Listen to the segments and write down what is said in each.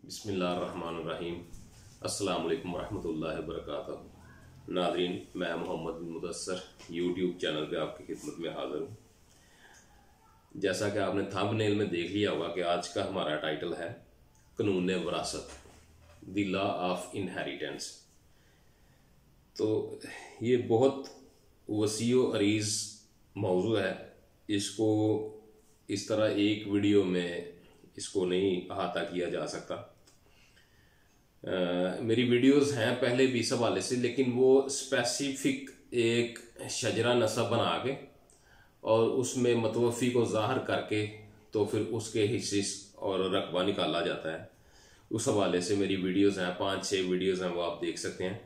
बिस्मिल्लाहिर्रहमानिर्रहीम। अस्सलाम वालेकुम रहमतुल्लाहि वबरकातुहू। नाज़रीन, मैं मोहम्मद बिन मुदस्सर यूट्यूब चैनल पे आपकी खिदमत में हाज़िर हूँ। जैसा कि आपने थंबनेल में देख लिया होगा कि आज का हमारा टाइटल है कानून वरासत, द लॉ ऑफ इनहेरिटेंस। तो ये बहुत वसी व अरीज़ मौजू है। इसको इस तरह एक वीडियो में इसको नहीं अहाता किया जा सकता। मेरी वीडियोस हैं पहले भी इस हवाले से, लेकिन वो स्पेसिफिक एक शजरा नसब बना के और उसमें मतवफ़ी को ज़ाहिर करके तो फिर उसके हिस्से और रकबा निकाला जाता है। उस हवाले से मेरी वीडियोस हैं, 5-6 वीडियोस हैं, वो आप देख सकते हैं।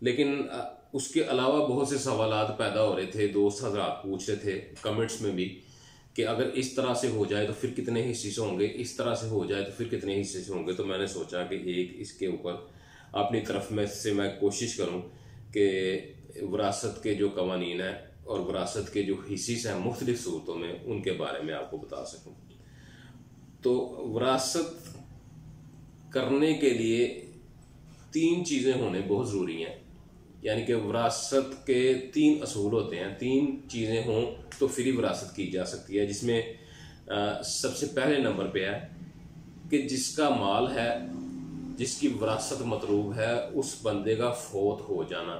लेकिन उसके अलावा बहुत से सवालात पैदा हो रहे थे, दोस्त हज़रात पूछ रहे थे कमेंट्स में भी कि अगर इस तरह से हो जाए तो फिर कितने हिस्से से होंगे, इस तरह से हो जाए तो फिर कितने हिस्से से होंगे। तो मैंने सोचा कि एक इसके ऊपर अपनी तरफ में से मैं कोशिश करूं कि विरासत के जो कवानीन हैं और विरासत के जो हिस्से हैं मुख्तलिफ सूरतों में, उनके बारे में आपको बता सकूं। तो विरासत करने के लिए 3 चीज़ें होने बहुत ज़रूरी हैं। यानी कि विरासत के 3 असूल होते हैं। 3 चीज़ें हों तो फिर ही विरासत की जा सकती है, जिसमें सबसे पहले नंबर पे है कि जिसका माल है, जिसकी विरासत मतलूब है, उस बंदे का फौत हो जाना।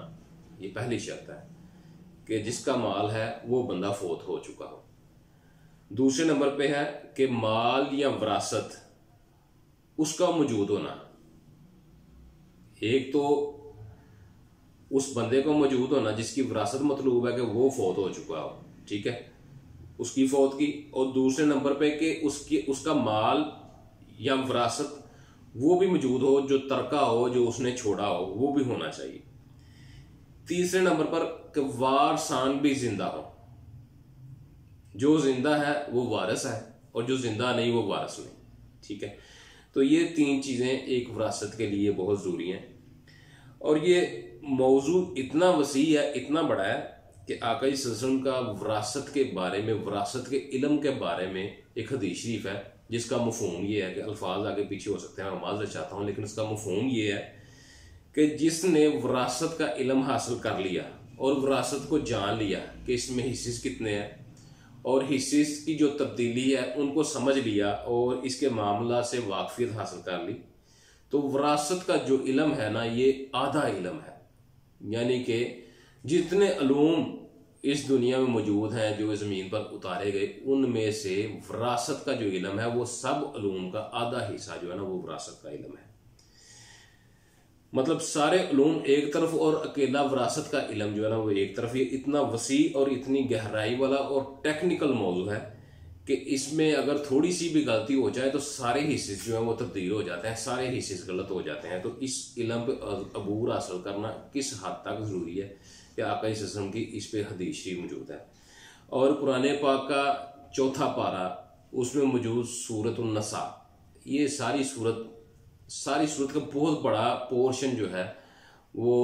ये पहली शर्त है कि जिसका माल है वो बंदा फौत हो चुका हो। दूसरे नंबर पे है कि माल या विरासत उसका मौजूद होना। एक तो उस बंदे को मौजूद होना जिसकी विरासत मतलूब है कि वो फौत हो चुका हो, ठीक है, उसकी फौत की। और दूसरे नंबर पे कि उसका माल या विरासत वो भी मौजूद हो, जो तरका हो, जो उसने छोड़ा हो, वो भी होना चाहिए। तीसरे नंबर पर कि वारसान भी जिंदा हो। जो जिंदा है वो वारिस है और जो जिंदा नहीं वो वारिस नहीं, ठीक है। तो ये 3 चीज़ें एक विरासत के लिए बहुत ज़रूरी हैं। और ये मौजू इतना वसी है, इतना बड़ा है कि आका सल्लल्लाहु अलैहि वसल्लम का विरासत के बारे में, विरासत के इल्म के बारे में एक हदीस शरीफ है, जिसका मफहूम ये है कि अल्फाज आगे पीछे हो सकते हैं, मैं माज़रत चाहता हूँ, लेकिन उसका मफहूम ये है कि जिसने विरासत का इल्म हासिल कर लिया और विरासत को जान लिया कि इसमें हिस्से कितने हैं और हिस्से की जो तब्दीली है उनको समझ लिया और इसके मामला से वाकफियत हासिल कर ली, तो विरासत का जो इल्म है ना, ये आधा इल्म है। यानी कि जितने अलूम इस दुनिया में मौजूद हैं जो ज़मीन पर उतारे गए, उनमें से विरासत का जो इल्म है वो सब अलूम का आधा हिस्सा जो है ना वो विरासत का इल्म है। मतलब सारे अलूम एक तरफ और अकेला विरासत का इल्म जो है ना वो एक तरफ। ये इतना वसी और इतनी गहराई वाला और टेक्निकल मौजू है कि इसमें अगर थोड़ी सी भी गलती हो जाए तो सारे हिस्से जो हैं वो तब्दील हो जाते हैं, सारे हिस्से गलत हो जाते हैं। तो इस इल्म पे अबूर हासिल करना किस हद तक ज़रूरी है कि आका सल्लल्लाहु की इस पे हदीस शरीफ मौजूद है। और कुरान पाक का 4था पारा, उसमें मौजूद सूरत उन-नसा, ये सारी सूरत का बहुत बड़ा पोर्शन जो है वो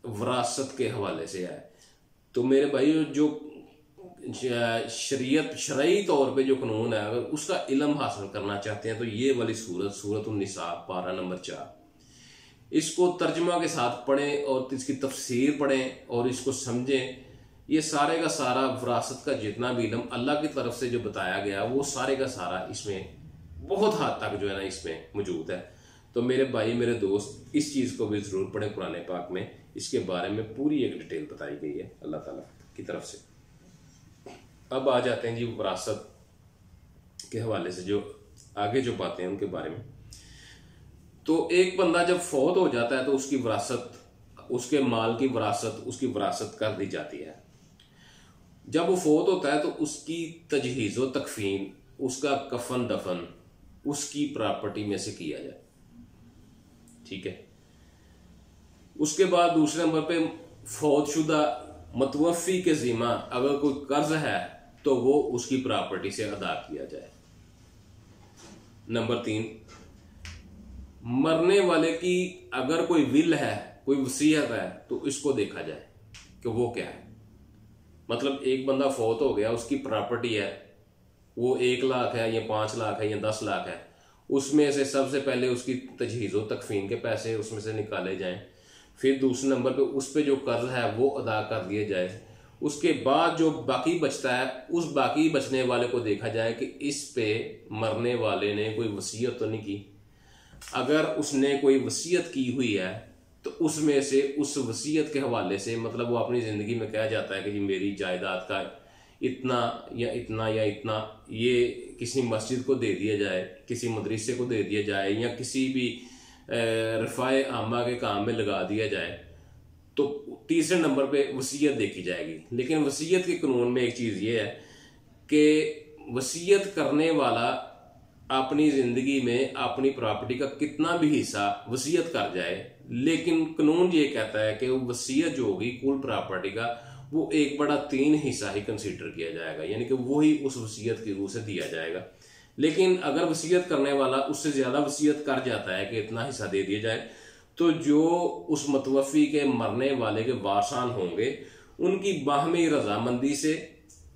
विरासत के हवाले से है। तो मेरे भाई, जो शरीयत शरई तौर पे जो कानून है, अगर उसका इल्म हासिल करना चाहते हैं तो ये वाली सूरत उन-निसा पारा नंबर 4, इसको तर्जमा के साथ पढ़ें और इसकी तफसीर पढ़ें और इसको समझें। ये सारे का सारा विरासत का जितना भी इल्म अल्लाह की तरफ से जो बताया गया वो सारे का सारा इसमें बहुत हद तक जो है ना इसमें मौजूद है। तो मेरे भाई, मेरे दोस्त, इस चीज़ को भी ज़रूर पढ़ें। कुरान पाक में इसके बारे में पूरी एक डिटेल बताई गई है अल्लाह ताला की तरफ से। अब आ जाते हैं जी विरासत के हवाले से जो आगे जो बातें हैं उनके बारे में। तो एक बंदा जब फौत हो जाता है तो उसकी विरासत, उसके माल की विरासत, उसकी विरासत कर दी जाती है। जब वो फौत होता है तो उसकी तजहीज़ व तकफीन, उसका कफन दफन उसकी प्रॉपर्टी में से किया जाए, ठीक है। उसके बाद दूसरे नंबर पे फौतशुदा मतवफ़ी के ज़िम्मा अगर कोई कर्ज है तो वो उसकी प्रॉपर्टी से अदा किया जाए। नंबर 3, मरने वाले की अगर कोई विल है, कोई वसीयत है, तो इसको देखा जाए कि वो क्या है। मतलब एक बंदा फौत हो गया, उसकी प्रॉपर्टी है, वो 1 लाख है या 5 लाख है या 10 लाख है, उसमें से सबसे पहले उसकी तजहीज़ व तकफीन के पैसे उसमें से निकाले जाएं, फिर दूसरे नंबर पे उस पे जो कर्ज है वो अदा कर दिया जाए। उसके बाद जो बाकी बचता है उस बाकी बचने वाले को देखा जाए कि इस पे मरने वाले ने कोई वसीयत तो नहीं की। अगर उसने कोई वसीयत की हुई है तो उसमें से उस वसीयत के हवाले से, मतलब वो अपनी ज़िंदगी में कहा जाता है कि जी मेरी जायदाद का इतना या इतना या इतना ये किसी मस्जिद को दे दिया जाए, किसी मदरसे को दे दिया जाए, या किसी भी रफ़ाए आमा के काम में लगा दिया जाए। तो तीसरे नंबर पे वसीयत देखी जाएगी। लेकिन वसीयत के कानून में एक चीज़ ये है कि वसीयत करने वाला अपनी ज़िंदगी में अपनी प्रॉपर्टी का कितना भी हिस्सा वसीयत कर जाए, लेकिन कानून ये कहता है कि वो वसीयत जो होगी कुल प्रॉपर्टी का वो 1/3 हिस्सा ही कंसीडर किया जाएगा, यानी कि वो ही उस वसीयत की रूह से दिया जाएगा। लेकिन अगर वसीयत करने वाला उससे ज़्यादा वसीयत कर जाता है कि इतना हिस्सा दे दिया जाए, तो जो उस मतवफ़ी के मरने वाले के वारसान होंगे उनकी बाहमी रजामंदी से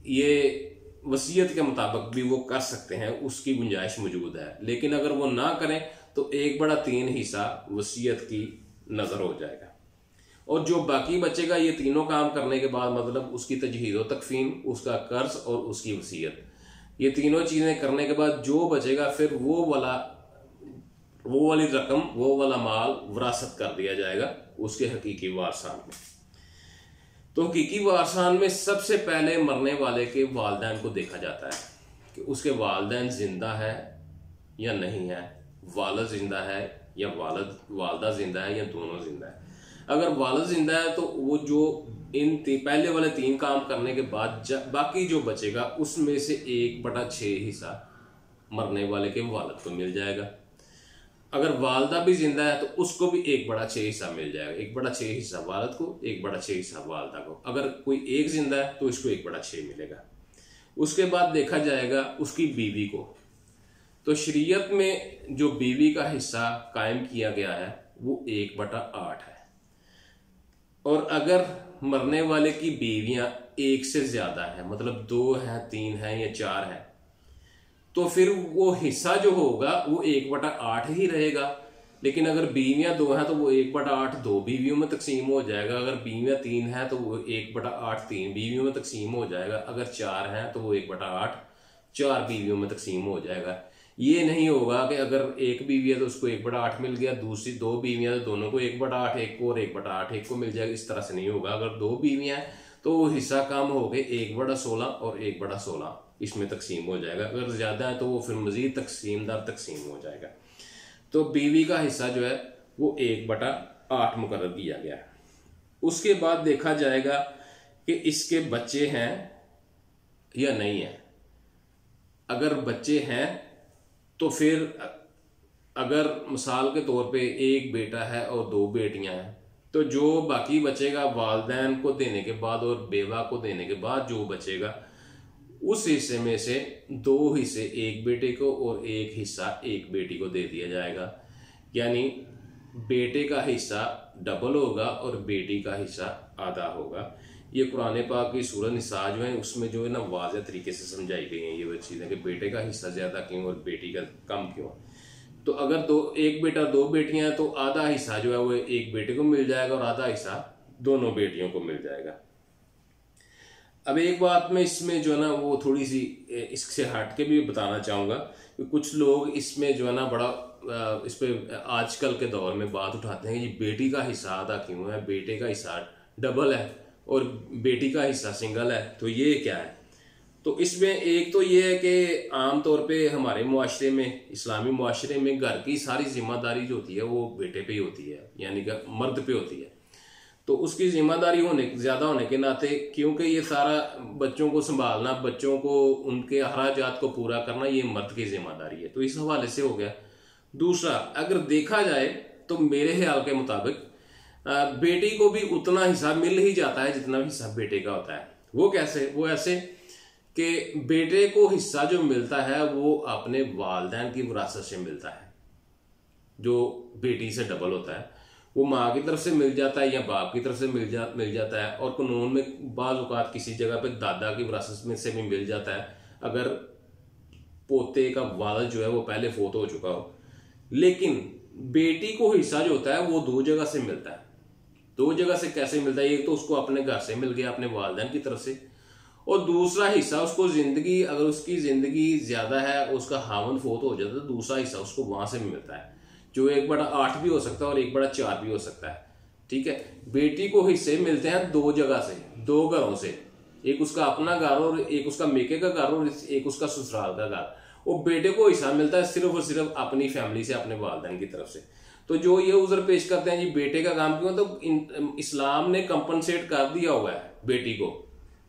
ये वसीयत के मुताबिक भी वो कर सकते हैं, उसकी गुंजाइश मौजूद है। लेकिन अगर वो ना करें तो 1/3 हिस्सा वसीयत की नज़र हो जाएगा। और जो बाकी बचेगा ये तीनों काम करने के बाद, मतलब उसकी तजहीज़ व तकफीन, उसका कर्ज और उसकी वसीयत, ये तीनों चीज़ें करने के बाद जो बचेगा फिर वो वाली रकम, वो वाला माल विरासत कर दिया जाएगा उसके हकीकी वारसान में। तो हकीकी वारसान में सबसे पहले मरने वाले के वालिदैन को देखा जाता है कि उसके वालिदैन जिंदा है या नहीं है, वालिद जिंदा है या वालदा जिंदा है या दोनों जिंदा है। अगर वालिद जिंदा है तो वो जो पहले वाले 3 काम करने के बाद बाकी जो बचेगा उसमें से 1/6 हिस्सा मरने वाले के वालिद को मिल जाएगा। अगर वालदा भी जिंदा है तो उसको भी 1/6 हिस्सा मिल जाएगा। 1/6 हिस्सा वालिद को, 1/6 हिस्सा वालदा को। अगर कोई एक जिंदा है तो इसको 1/6 मिलेगा। उसके बाद देखा जाएगा उसकी बीवी को। तो शरीयत में जो बीवी का हिस्सा कायम किया गया है वो 1/8 है। और अगर मरने वाले की बीवियां एक से ज्यादा है, मतलब 2 है, 3 है या 4 है, तो फिर वो हिस्सा जो होगा वो 1/8 ही रहेगा। लेकिन अगर बीवियां 2 हैं तो वो 1/8 2 बीवियों में तकसीम हो जाएगा। अगर बीवियां 3 हैं तो वो 1/8 3 बीवियों में तकसीम हो जाएगा। अगर 4 हैं तो वो 1/8 4 बीवियों में तकसीम हो जाएगा। ये नहीं होगा कि अगर एक बीवी है तो उसको 1/8 मिल गया, दूसरी 2 बीवियां तो दोनों को 1/8, एक को और 1/8 एक को मिल जाएगा। इस तरह से नहीं होगा। अगर 2 बीवियां तो वो हिस्सा कम हो गए 1/16 और 1/16 इसमें तकसीम हो जाएगा। अगर ज्यादा है तो वो फिर मजीद तकसीमदार तकसीम हो जाएगा। तो बीवी का हिस्सा जो है वो 1/8 मुकर्रर किया गया है। उसके बाद देखा जाएगा कि इसके बच्चे हैं या नहीं है। अगर बच्चे हैं तो फिर अगर मिसाल के तौर पे एक बेटा है और 2 बेटियां हैं तो जो बाकी बचेगा वालिदैन को देने के बाद और बेवा को देने के बाद जो बचेगा उस हिस्से में से 2 हिस्से एक बेटे को और एक हिस्सा एक बेटी को दे दिया जाएगा। यानी बेटे का हिस्सा डबल होगा और बेटी का हिस्सा आधा होगा। ये कुरान पाक की सूरह निसा जो है उसमें जो है ना वाज़ेह तरीके से समझाई गई हैं ये वो चीज़ें कि बेटे का हिस्सा ज़्यादा क्यों और बेटी का कम क्यों। तो अगर एक बेटा 2 बेटियां हैं तो आधा हिस्सा जो है वो एक बेटे को मिल जाएगा और आधा हिस्सा दोनों बेटियों को मिल जाएगा। अब एक बात मैं इसमें जो है ना वो थोड़ी सी इससे हट के भी बताना चाहूँगा कि कुछ लोग इसमें जो है ना बड़ा इस पे आजकल के दौर में बात उठाते हैं कि बेटी का हिस्सा आधा क्यों है, बेटे का हिस्सा डबल है और बेटी का हिस्सा सिंगल है, तो ये क्या है। तो इसमें एक तो ये है कि आम तौर पे हमारे मुआशरे में, इस्लामी मुआशरे में घर की सारी जिम्मेदारी जो होती है वो बेटे पे ही होती है, यानी कि मर्द पे होती है। तो उसकी जिम्मेदारी ज़्यादा होने के नाते, क्योंकि ये सारा बच्चों को संभालना, बच्चों को उनके अखराजात को पूरा करना ये मर्द की जिम्मेदारी है, तो इस हवाले से हो गया। दूसरा, अगर देखा जाए तो मेरे ख्याल के मुताबिक बेटी को भी उतना हिस्सा मिल ही जाता है जितना हिस्सा बेटे का होता है। वो कैसे? वो ऐसे कि बेटे को हिस्सा जो मिलता है वो अपने वालिदैन की विरासत से मिलता है, जो बेटी से डबल होता है। वो माँ की तरफ से मिल जाता है या बाप की तरफ से मिल जाता है, और कानून में बाज़ औक़ात किसी जगह पे दादा की विरासत में से भी मिल जाता है। अगर पोते का वालिद जो है वो पहले फोत हो चुका हो, लेकिन बेटी को हिस्सा जो होता है वो दो जगह से मिलता है। दो जगह से कैसे मिलता है? एक तो उसको अपने घर से मिल गया, अपने वालिदैन की तरफ से, और दूसरा हिस्सा उसको जिंदगी, अगर उसकी जिंदगी ज्यादा है, उसका हावन फोत हो जाता है, तो दूसरा हिस्सा उसको वहां से भी मिलता है, जो 1/8 भी हो सकता है और 1/4 भी हो सकता है। ठीक है, बेटी को हिस्से मिलते हैं दो जगह से, दो घरों से, एक उसका अपना घर और एक उसका मेके का घर और एक उसका ससुराल का घर। वो बेटे को हिस्सा मिलता है सिर्फ और सिर्फ अपनी फैमिली से, अपने वालिदैन की तरफ से। तो जो ये उज़र पेश करते हैं जी बेटे का काम क्यों, तो इस्लाम ने कंपनसेट कर दिया हुआ है बेटी को,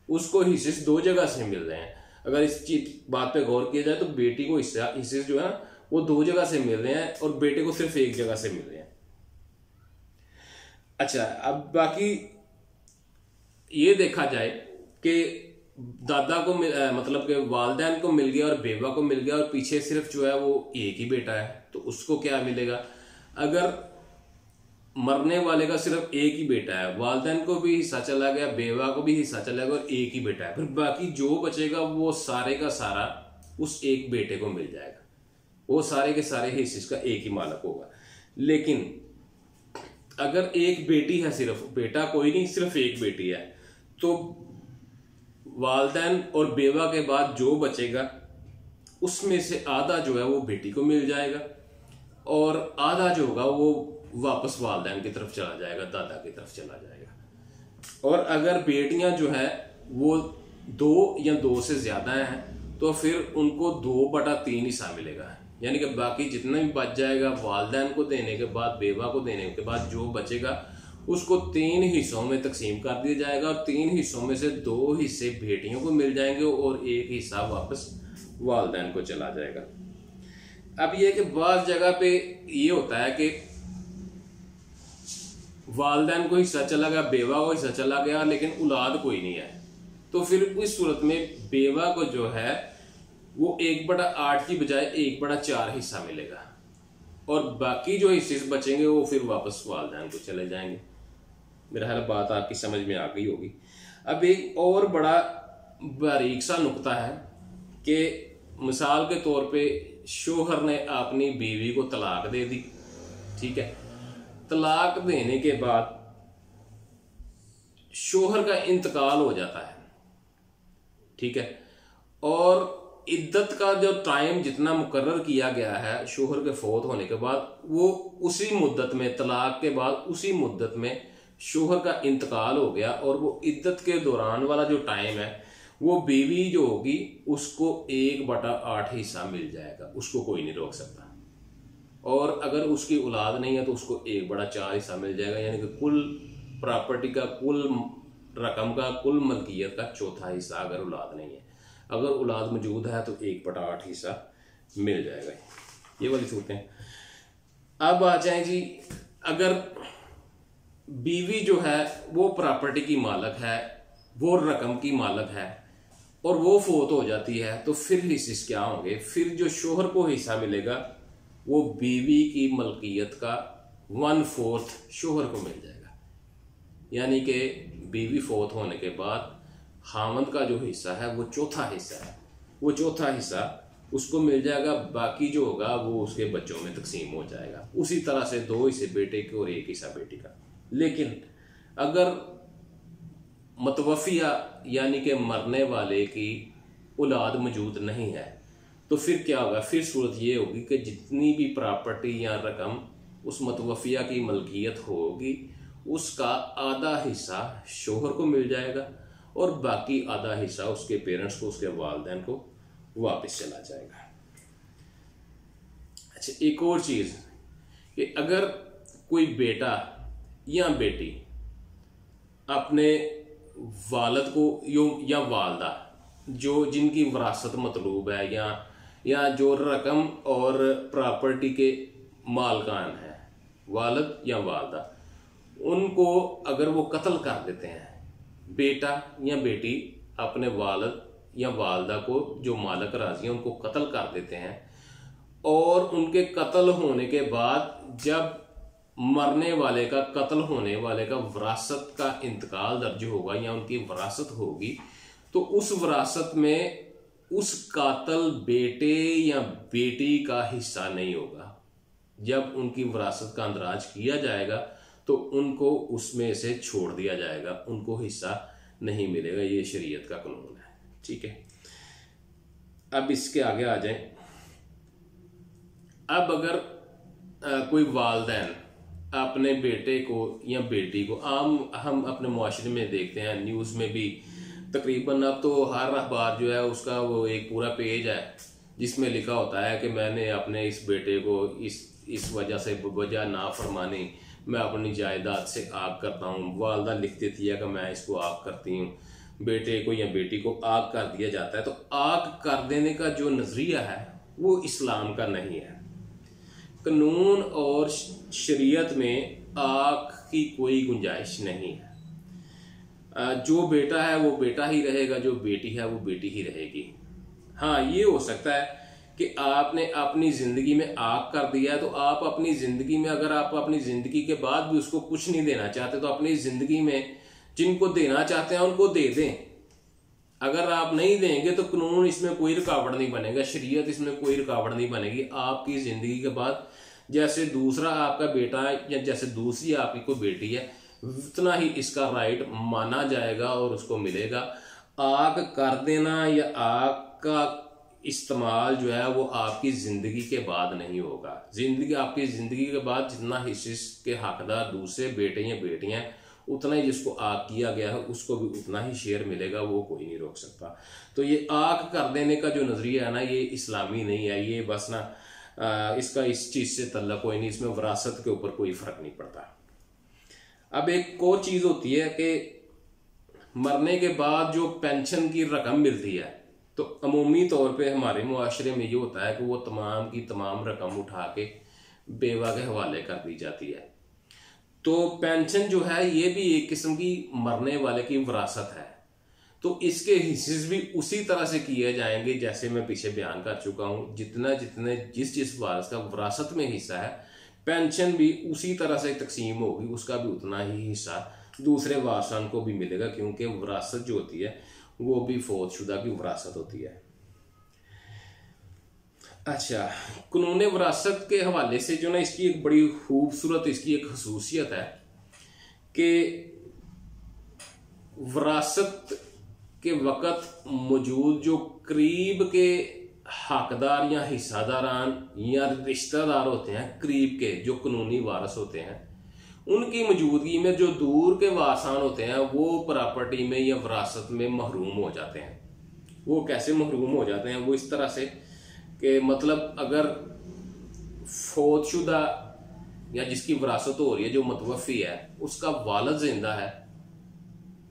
उसको हिस्से दो जगह से मिल रहे हैं। अगर इस चीज बात पे गौर किया जाए तो बेटी को हिस्से जो है ना वो दो जगह से मिल रहे हैं और बेटे को सिर्फ एक जगह से मिल रहे हैं। अच्छा, अब बाकी ये देखा जाए कि दादा को मतलब कि वालिदैन को मिल गया और बेवा को मिल गया और पीछे सिर्फ जो है वो एक ही बेटा है, तो उसको क्या मिलेगा? अगर मरने वाले का सिर्फ एक ही बेटा है, वालिदैन को भी हिस्सा चला गया, बेवा को भी हिस्सा चला गया और एक ही बेटा है, फिर बाकी जो बचेगा वो सारे का सारा उस एक बेटे को मिल जाएगा, वो सारे के सारे हिस्से का एक ही मालक होगा। लेकिन अगर एक बेटी है, सिर्फ बेटा कोई नहीं, सिर्फ एक बेटी है, तो वालिदैन और बेवा के बाद जो बचेगा उसमें से आधा जो है वो बेटी को मिल जाएगा और आधा जो होगा वो वापस वालिदैन की तरफ चला जाएगा, दादा की तरफ चला जाएगा। और अगर बेटियां जो है वो 2 या 2 से ज्यादा हैं तो फिर उनको 2/3 हिस्सा मिलेगा, यानी कि बाकी जितना भी बच जाएगा वालिदैन को देने के बाद, बेवा को देने के बाद जो बचेगा उसको 3 हिस्सों में तकसीम कर दिया जाएगा और 3 हिस्सों में से 2 हिस्से बेटियों को मिल जाएंगे और एक हिस्सा वापस वालिदैन को चला जाएगा। अब यह कि बाज़ जगह पे ये होता है कि वालिदैन को हिस्सा चला गया, बेवा को हिस्सा चला गया, लेकिन औलाद कोई नहीं है, तो फिर इस सूरत में बेवा को जो है वो 1/8 की बजाय 1/4 हिस्सा मिलेगा और बाकी जो हिस्से बचेंगे वो फिर वापस वालिदैन को चले जाएंगे। मेरा ख्याल बात आपकी समझ में आ गई होगी। अब एक और बड़ा बारीक सा नुक्ता है कि मिसाल के तौर पे शोहर ने अपनी बीवी को तलाक दे दी, ठीक है, तलाक देने के बाद शोहर का इंतकाल हो जाता है, ठीक है, और इद्दत का जो टाइम जितना मुकर्रर किया गया है शोहर के फौत होने के बाद, वो उसी मुद्दत में, तलाक के बाद उसी मुद्दत में शोहर का इंतकाल हो गया और वो इद्दत के दौरान वाला जो टाइम है वो बीवी जो होगी उसको 1/8 हिस्सा मिल जाएगा, उसको कोई नहीं रोक सकता। और अगर उसकी औलाद नहीं है तो उसको 1/4 हिस्सा मिल जाएगा, यानी कि कुल प्रॉपर्टी का, कुल रकम का, कुल मलकियत का चौथा हिस्सा अगर औलाद नहीं है। अगर औलाद मौजूद है तो 1/8 हिस्सा मिल जाएगा। ये वाली सूरतें। अब आ जाए जी, अगर बीवी जो है वो प्रॉपर्टी की मालक है, वो रकम की मालक है और वो फोत हो जाती है, तो फिर हिस्से क्या होंगे? फिर जो शोहर को हिस्सा मिलेगा वो बीवी की मलकियत का 1/4 शोहर को मिल जाएगा, यानी कि बीवी फोत होने के बाद खामद का जो हिस्सा है वो चौथा हिस्सा है, वो चौथा हिस्सा उसको मिल जाएगा, बाकी जो होगा वो उसके बच्चों में तकसीम हो जाएगा। उसी तरह से 2 हिस्से बेटे के और 1 हिस्सा बेटी का। लेकिन अगर मतवफिया यानी कि मरने वाले की औलाद मौजूद नहीं है तो फिर क्या होगा? फिर सूरत ये होगी कि जितनी भी प्रॉपर्टी या रकम उस मतवफिया की मलकियत होगी उसका आधा हिस्सा शोहर को मिल जाएगा और बाकी आधा हिस्सा उसके पेरेंट्स को, उसके वालिदैन को वापस चला जाएगा। अच्छा, एक और चीज कि अगर कोई बेटा या बेटी अपने वालिद को या वालदा जो जिनकी विरासत मतलूब है या जो रकम और प्रॉपर्टी के मालकान है, वालिद या वालदा, उनको अगर वो कत्ल कर देते हैं, बेटा या बेटी अपने वालिद या वालदा को जो मालक राजी है उनको कत्ल कर देते हैं और उनके कत्ल होने के बाद जब मरने वाले का, कत्ल होने वाले का विरासत का इंतकाल दर्ज होगा या उनकी विरासत होगी, तो उस विरासत में उस कातल बेटे या बेटी का हिस्सा नहीं होगा। जब उनकी विरासत का अंदराज किया जाएगा तो उनको उसमें से छोड़ दिया जाएगा, उनको हिस्सा नहीं मिलेगा। ये शरीयत का कानून है, ठीक है। अब इसके आगे आ जाएं। अब अगर कोई वालिदैन अपने बेटे को या बेटी को, हम अपने मुआशरे में देखते हैं, न्यूज़ में भी तकरीबन अब तो हर अखबार जो है उसका वो एक पूरा पेज है जिसमें लिखा होता है कि मैंने अपने इस बेटे को इस वजह से वजह नाफरमानी मैं अपनी जायदाद से आग करता हूँ। वालदा लिख देती है कि मैं इसको आग करती हूँ, बेटे को या बेटी को आग कर दिया जाता है। तो आग कर देने का जो नजरिया है वो इस्लाम का नहीं है। कानून और शरीयत में आग की कोई गुंजाइश नहीं है। जो बेटा है वो बेटा ही रहेगा, जो बेटी है वो बेटी ही रहेगी। हाँ, ये हो सकता है कि आपने अपनी जिंदगी में आग कर दिया है, तो आप अपनी जिंदगी में, अगर आप अपनी जिंदगी के बाद भी उसको कुछ नहीं देना चाहते तो अपनी जिंदगी में जिनको देना चाहते हैं उनको दे दें। अगर आप नहीं देंगे तो कानून इसमें कोई रुकावट नहीं बनेगा, शरीयत इसमें कोई रुकावट नहीं बनेगी। आपकी जिंदगी के बाद जैसे दूसरा आपका बेटा है या जैसे दूसरी आपकी कोई बेटी है, उतना ही इसका राइट माना जाएगा और उसको मिलेगा। आग कर देना या आग का इस्तेमाल जो है वो आपकी जिंदगी के बाद नहीं होगा। आपकी जिंदगी के बाद जितना हिस्से के हकदार दूसरे बेटे या बेटियां, उतना ही जिसको आग किया गया है उसको भी उतना ही शेयर मिलेगा, वो कोई नहीं रोक सकता। तो ये आग कर देने का जो नजरिया है ना, ये इस्लामी नहीं है। ये बस ना इसका इस चीज से तल्लुक कोई नहीं, इसमें विरासत के ऊपर कोई फर्क नहीं पड़ता। अब एक और चीज होती है कि मरने के बाद जो पेंशन की रकम मिलती है, तो अमूमी तौर पे हमारे मुआशरे में ये होता है कि वो तमाम की तमाम रकम उठा के बेवा के हवाले कर दी जाती है। तो पेंशन जो है ये भी एक किस्म की मरने वाले की विरासत है। तो इसके हिस्से भी उसी तरह से किए जाएंगे जैसे मैं पीछे बयान कर चुका हूं। जिस वारस का विरासत में हिस्सा है, पेंशन भी उसी तरह से तकसीम होगी, उसका भी उतना ही हिस्सा दूसरे वारसान को भी मिलेगा, क्योंकि विरासत जो होती है वो भी फौतशुदा की विरासत होती है। अच्छा, कानून विरासत के हवाले से जो ना इसकी एक बड़ी खूबसूरत इसकी एक खसूसियत है कि विरासत के वक़्त मौजूद जो करीब के हकदार या हिस्सादारान या रिश्तेदार होते हैं, करीब के जो कानूनी वारस होते हैं, उनकी मौजूदगी में जो दूर के वारसान होते हैं वो प्रॉपर्टी में या विरासत में महरूम हो जाते हैं। वो कैसे महरूम हो जाते हैं? वो इस तरह से कि मतलब अगर फौतशुदा या जिसकी विरासत हो रही है, जो मतवफ़ी है, उसका वालिद जिंदा है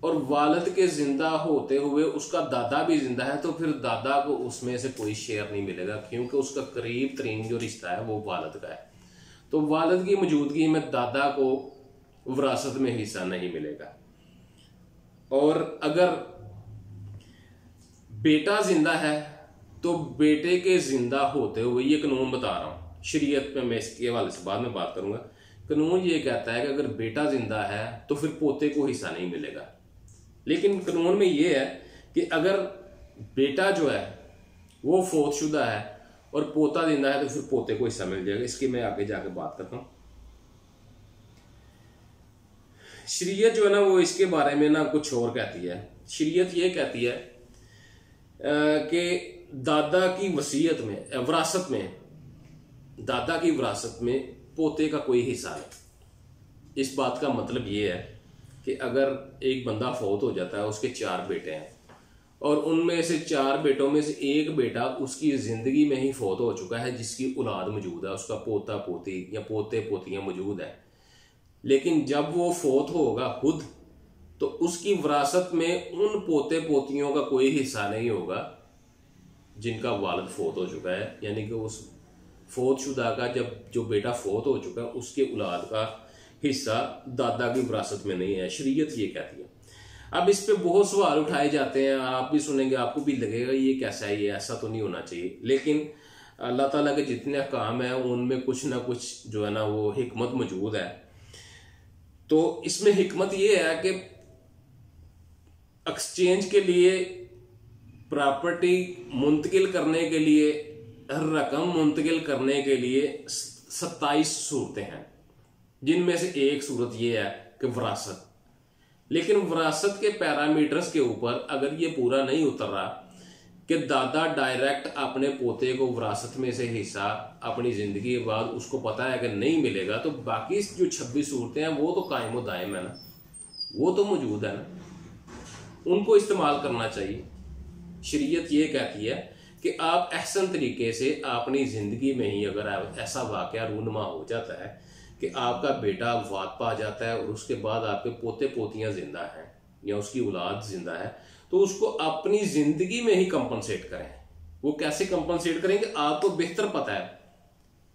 और वालिद के जिंदा होते हुए उसका दादा भी जिंदा है, तो फिर दादा को उसमें से कोई शेयर नहीं मिलेगा, क्योंकि उसका करीब तरीन जो रिश्ता है वो वालिद का है। तो वालिद की मौजूदगी में दादा को विरासत में हिस्सा नहीं मिलेगा। और अगर बेटा जिंदा है तो बेटे के जिंदा होते हुए, ये कानून बता रहा हूं, शरीयत पे मैं इसके हवाले से बाद में बात करूंगा। कानून ये कहता है कि अगर बेटा जिंदा है तो फिर पोते को हिस्सा नहीं मिलेगा। लेकिन कानून में ये है कि अगर बेटा जो है वो फौतशुदा है और पोता जिंदा है तो फिर पोते को हिस्सा मिल जाएगा। इसकी मैं आगे जाके बात करता हूं। शरीयत जो है ना वो इसके बारे में ना कुछ और कहती है। शरीयत ये कहती है कि दादा की वसीयत में, विरासत में, दादा की विरासत में पोते का कोई हिस्सा नहीं। इस बात का मतलब ये है कि अगर एक बंदा फौत हो जाता है, उसके 4 बेटे हैं और उनमें से 4 बेटों में से एक बेटा उसकी जिंदगी में ही फौत हो चुका है, जिसकी औलाद मौजूद है, उसका पोता पोती या पोते पोतियां मौजूद है, लेकिन जब वो फौत होगा खुद तो उसकी विरासत में उन पोते पोतियों का कोई हिस्सा नहीं होगा जिनका वालिद फौत हो चुका है। यानी कि उस फौतशुदा का जब जो बेटा फौत हो चुका है उसके औलाद का हिस्सा दादा की विरासत में नहीं है, शरीयत ये कहती है। अब इस पे बहुत सवाल उठाए जाते हैं, आप भी सुनेंगे, आपको भी लगेगा ये कैसा है, ये ऐसा तो नहीं होना चाहिए। लेकिन अल्लाह ताला के जितने काम हैं उनमें कुछ ना कुछ जो है ना वो हिकमत मौजूद है। तो इसमें हिकमत ये है कि एक्सचेंज के लिए प्रॉपर्टी मुंतकिल करने के लिए, रकम मुंतकिल करने के लिए 27 सूरतें हैं, जिनमें से एक सूरत यह है कि विरासत। लेकिन विरासत के पैरामीटर्स के ऊपर अगर ये पूरा नहीं उतर रहा कि दादा डायरेक्ट अपने पोते को विरासत में से हिस्सा अपनी जिंदगी के बाद उसको पता है कि नहीं मिलेगा, तो बाकी जो 26 सूरतें हैं वो तो कायम व दायम है ना, वो तो मौजूद है ना, उनको इस्तेमाल करना चाहिए। शरीयत ये कहती है कि आप अहसन तरीके से अपनी जिंदगी में ही अगर ऐसा वाकया रूनमा हो जाता है कि आपका बेटा वफात पा जाता है और उसके बाद आपके पोते पोतियां जिंदा हैं या उसकी औलाद जिंदा है, तो उसको अपनी जिंदगी में ही कंपनसेट करें। वो कैसे कंपनसेट करेंगे? आपको बेहतर पता है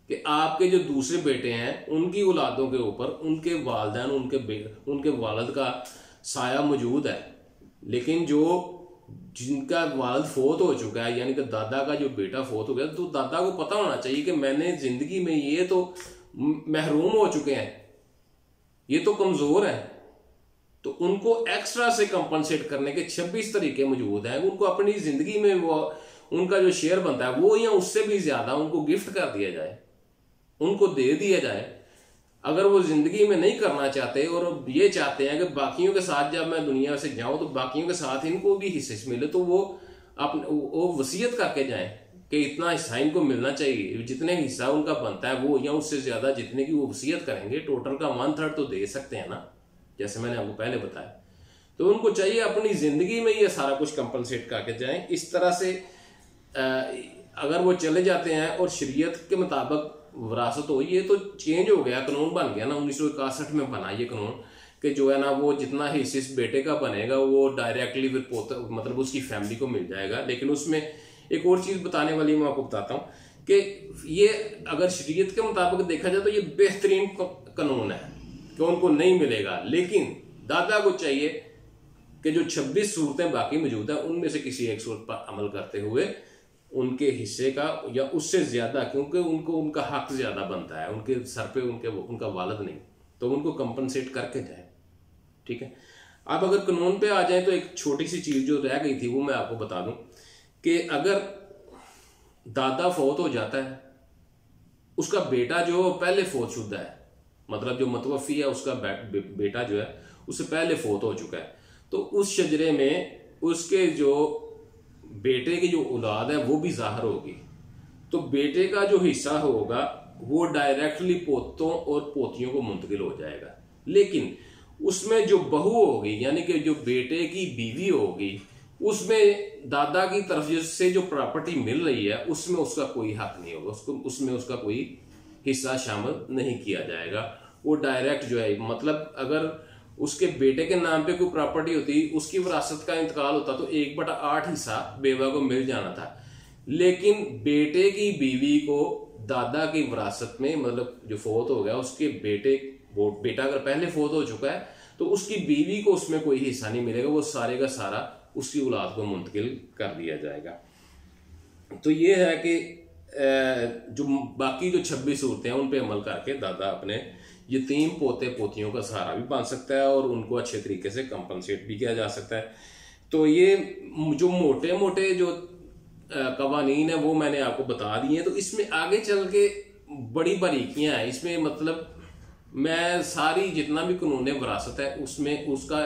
कि आपके जो दूसरे बेटे हैं उनकी औलादों के ऊपर उनके वालिदैन, उनके वालिद का साया मौजूद है, लेकिन जो जिनका वालिद फोत हो चुका है, यानी कि दादा का जो बेटा फोत हो गया, तो दादा को पता होना चाहिए कि मैंने जिंदगी में ये तो महरूम हो चुके हैं, ये तो कमजोर है, तो उनको एक्स्ट्रा से कंपनसेट करने के 26 तरीके मौजूद हैं। उनको अपनी जिंदगी में वो उनका जो शेयर बनता है वो या उससे भी ज्यादा उनको गिफ्ट कर दिया जाए, उनको दे दिया जाए। अगर वो जिंदगी में नहीं करना चाहते और ये चाहते हैं कि बाकियों के साथ जब मैं दुनिया से जाऊं तो बाकियों के साथ इनको भी हिस्से मिले, तो वो वसीयत करके जाएं कि इतना हिस्सा इनको मिलना चाहिए, जितने हिस्सा उनका बनता है वो या उससे ज्यादा जितने की वो वसीयत करेंगे, टोटल का 1/3 तो दे सकते हैं ना, जैसे मैंने आपको पहले बताया। तो उनको चाहिए अपनी जिंदगी में ये सारा कुछ कंपनसेट करके जाएं। इस तरह से अगर वो चले जाते हैं और शरीयत के मुताबिक विरासत हो, ये तो चेंज हो गया, कानून बन गया ना, 1961 में बना ये कानून कि जो है ना वो जितना हिस्सा इस बेटे का बनेगा वो डायरेक्टली फिर पोता मतलब उसकी फैमिली को मिल जाएगा। लेकिन उसमें एक और चीज बताने वाली मैं आपको बताता हूँ कि ये अगर शरीयत के मुताबिक देखा जाए तो ये बेहतरीन कानून है कि उनको नहीं मिलेगा, लेकिन दादा को चाहिए कि जो 26 सूरतें बाकी मौजूद है उनमें से किसी एक सूरत पर अमल करते हुए उनके हिस्से का या उससे ज्यादा, क्योंकि उनको उनका हक ज्यादा बनता है, उनके सर पे उनका वालिद नहीं, तो उनको कंपनसेट करके जाए। ठीक है। अब अगर कानून पे आ जाए तो एक छोटी सी चीज जो रह गई थी वो मैं आपको बता दूं कि अगर दादा फौत हो जाता है, उसका बेटा जो पहले फौत शुदा है, मतलब जो मतवफी है उसका बेटा जो है उससे पहले फौत हो चुका है, तो उस शजरे में उसके जो बेटे की जो औलाद है वो भी जाहिर होगी, तो बेटे का जो हिस्सा होगा वो डायरेक्टली पोतों और पोतियों को मुंतकिल हो जाएगा। लेकिन उसमें जो बहू होगी यानी कि जो बेटे की बीवी होगी, उसमें दादा की तरफ से जो प्रॉपर्टी मिल रही है उसमें उसका कोई हक नहीं होगा, उसमें उसका कोई हिस्सा शामिल नहीं किया जाएगा। वो डायरेक्ट जो है, मतलब अगर उसके बेटे के नाम पे कोई प्रॉपर्टी होती, उसकी विरासत का इंतकाल होता तो 1/8 हिस्सा बेवा को मिल जाना था, लेकिन बेटे की बीवी को दादा की विरासत में, मतलब जो फौत हो गया उसके बेटा अगर पहले फौत हो चुका है तो उसकी बीवी को उसमें कोई हिस्सा नहीं मिलेगा, वो सारे का सारा उसकी औलाद को मुंतकिल कर दिया जाएगा। तो ये है कि जो बाकी जो 26 सूरतें हैं उन पे अमल करके दादा अपने यतीम पोते पोतियों का सहारा भी बन सकता है और उनको अच्छे तरीके से कंपनसेट भी किया जा सकता है। तो ये जो मोटे मोटे जो कवानीन है वो मैंने आपको बता दिए हैं। तो इसमें आगे चल के बड़ी बारीकियां हैं इसमें, मतलब मैं सारी जितना भी कानून विरासत है उसमें उसका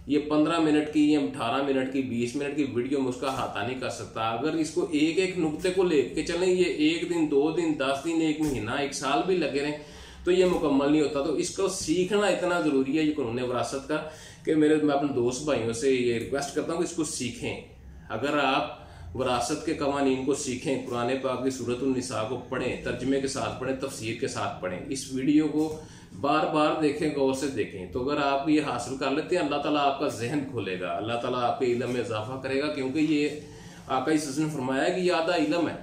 ये 15 मिनट की या 18 मिनट की 20 मिनट की वीडियो में उसका हाथा नहीं कर सकता। अगर इसको एक एक नुक्ते को लेके चलें, ये 1 दिन 2 दिन 10 दिन 1 महीना 1 साल भी लगे रहे तो ये मुकम्मल नहीं होता। तो इसको सीखना इतना जरूरी है ये कानून विरासत का कि मैं अपने दोस्त भाइयों से ये रिक्वेस्ट करता हूँ कि इसको सीखें। अगर आप विरासत के कवानीन को सीखें, कुरान पाक की सूरतुन निसा को पढ़ें, तर्जमे के साथ पढ़ें, तफसीर के साथ पढ़ें, इस वीडियो को बार बार देखें, गौर से देखें, तो अगर आप ये हासिल कर लेते हैं अल्लाह ताला आपका जहन खोलेगा, अल्लाह ताला आपके इल्म में इजाफा करेगा, क्योंकि ये आका ने फरमाया कि ये आधा इल्म है।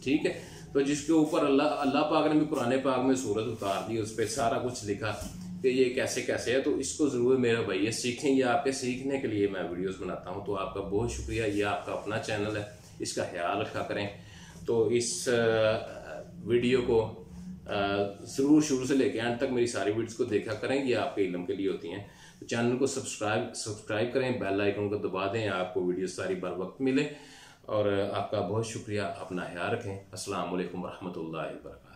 ठीक है। तो जिसके ऊपर अल्लाह पाक ने भी कुरान पाक में सूरत उतार दी, उस पर सारा कुछ लिखा कि ये कैसे कैसे है। तो इसको जरूर मेरे भैया सीखें, ये आपके सीखने के लिए मैं वीडियोस बनाता हूँ। तो आपका बहुत शुक्रिया, ये आपका अपना चैनल है, इसका ख्याल रखा करें। तो इस वीडियो को जरूर शुरू से लेकर एंड तक मेरी सारी वीडियोस को देखा करें, ये आपके इल्म के लिए होती हैं। तो चैनल को सब्सक्राइब करें, बेल आइकन को दबा दें, आपको वीडियो सारी बर वक्त मिले। और आपका बहुत शुक्रिया। अपना ख्याल रखें। अस्सलाम वालेकुम रहमतुल्लाहि व बरकातहू।